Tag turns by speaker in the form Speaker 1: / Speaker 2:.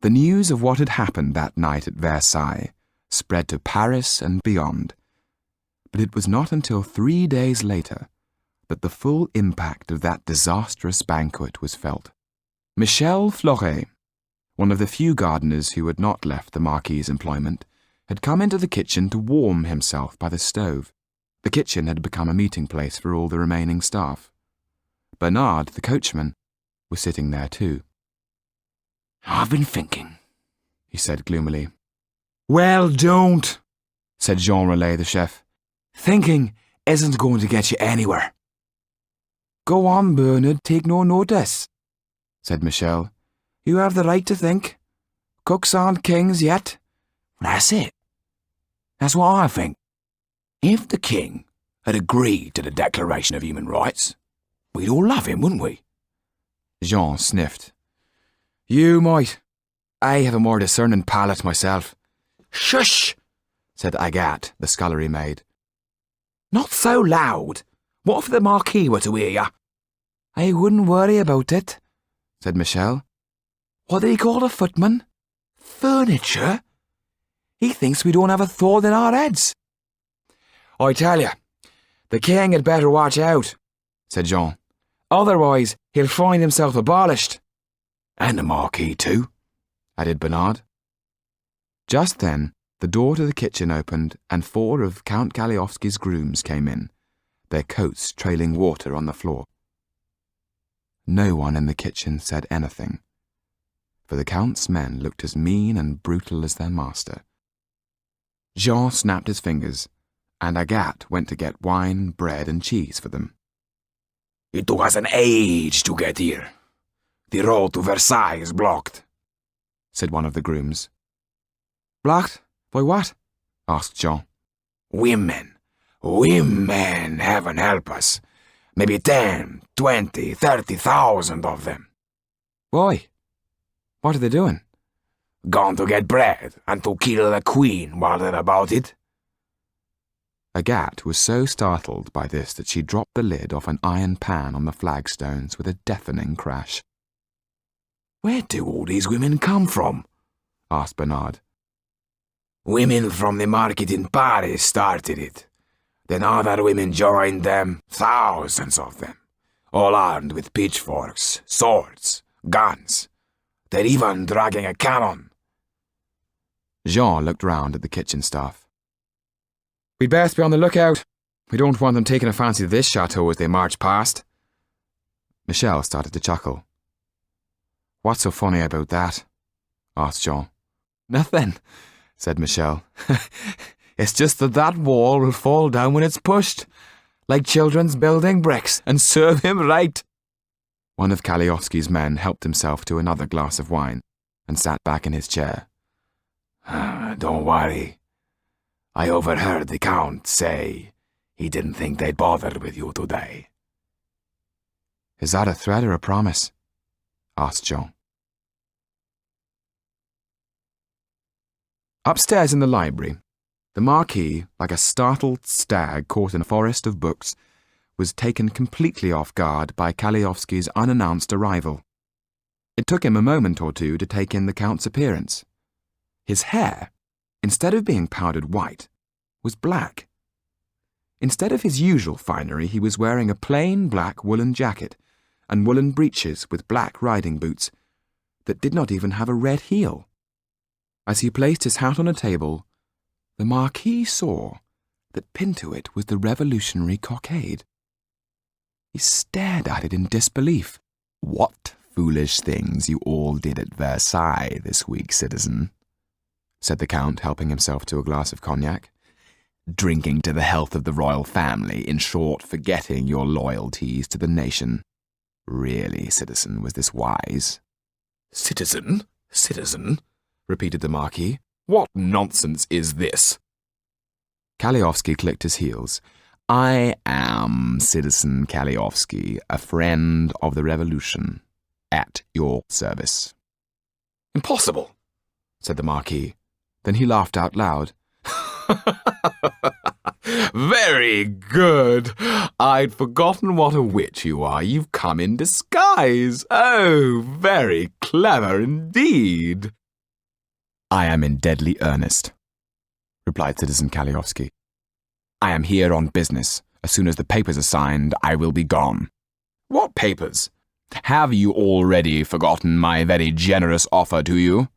Speaker 1: The news of what had happened that night at Versailles spread to Paris and beyond, but it was not until 3 days later that the full impact of that disastrous banquet was felt. Michel Fleuret, one of the few gardeners who had not left the Marquis's employment, had come into the kitchen to warm himself by the stove. The kitchen had become a meeting place for all the remaining staff. Bernard, the coachman, was sitting there too.
Speaker 2: "I've been thinking,"
Speaker 1: he said gloomily.
Speaker 2: "Well, don't," said Jean Relay, the chef. "Thinking isn't going to get you anywhere."
Speaker 1: "Go on, Bernard, take no notice," said Michel. "You have the right to think. Cooks aren't kings yet."
Speaker 2: "That's it. That's what I think. If the king had agreed to the Declaration of Human Rights, we'd all love him, wouldn't we?"
Speaker 1: Jean sniffed. "You might. I have a more discerning palate myself."
Speaker 2: "Shush!"
Speaker 1: said Agathe, the scullery maid.
Speaker 2: "Not so loud. What if the Marquis were to hear you?"
Speaker 1: "I wouldn't worry about it," said Michel.
Speaker 2: "What did he call the footman? Furniture? He thinks we don't have a thought in our heads."
Speaker 1: "I tell you, the king had better watch out," said Jean. "Otherwise he'll find himself abolished."
Speaker 2: "And the Marquis too,"
Speaker 1: added Bernard. Just then the door to the kitchen opened and 4 of Count Kalliowski's grooms came in, their coats trailing water on the floor. No one in the kitchen said anything, for the Count's men looked as mean and brutal as their master. Jean snapped his fingers, and Agathe went to get wine, bread, and cheese for them.
Speaker 2: "It took us an age to get here. The road to Versailles is blocked,"
Speaker 1: said one of the grooms. "Blocked? By what?" asked Jean.
Speaker 2: Women, heaven help us. Maybe 10, 20, 30,000 of them."
Speaker 1: "Why? What are they doing?"
Speaker 2: "Gone to get bread and to kill the queen while they're about it."
Speaker 1: Agathe was so startled by this that she dropped the lid off an iron pan on the flagstones with a deafening crash.
Speaker 2: "Where do all these women come from?"
Speaker 1: asked Bernard.
Speaker 2: "Women from the market in Paris started it. Then other women joined them, thousands of them, all armed with pitchforks, swords, guns. They're even dragging a cannon."
Speaker 1: Jean looked round at the kitchen staff. "We'd best be on the lookout. We don't want them taking a fancy to this chateau as they march past." Michel started to chuckle. "What's so funny about that?" asked Jean. "Nothing," said Michel. "It's just that wall will fall down when it's pushed, like children's building bricks, and serve him right." One of Kalliowski's men helped himself to another glass of wine and sat back in his chair.
Speaker 2: "Don't worry. I overheard the Count say he didn't think they'd bother with you today."
Speaker 1: "Is that a threat or a promise?" asked Jean. Upstairs in the library, the Marquis, like a startled stag caught in a forest of books, was taken completely off guard by Kalliowski's unannounced arrival. It took him a moment or two to take in the Count's appearance. His hair, instead of being powdered white, was black. Instead of his usual finery, he was wearing a plain black woolen jacket and woolen breeches with black riding boots that did not even have a red heel. As he placed his hat on a table, the Marquis saw that pinned to it was the revolutionary cockade. He stared at it in disbelief. "What foolish things you all did at Versailles this week, citizen," said the Count, helping himself to a glass of cognac. "Drinking to the health of the royal family, in short, forgetting your loyalties to the nation. Really, citizen, was this wise?"
Speaker 2: Citizen? Repeated the Marquis. "What nonsense is this?"
Speaker 1: Kalliowski clicked his heels. "I am Citizen Kalliowski, a friend of the revolution, at your service."
Speaker 2: "Impossible,"
Speaker 1: said the Marquis. Then he laughed out loud.
Speaker 2: "Very good. I'd forgotten what a witch you are. You've come in disguise. Oh, very clever indeed."
Speaker 1: I am in deadly earnest, replied Citizen Kalliowski. I am here on business. As soon as the papers are signed, I will be gone.
Speaker 2: What papers?
Speaker 1: Have you already forgotten my very generous offer to you?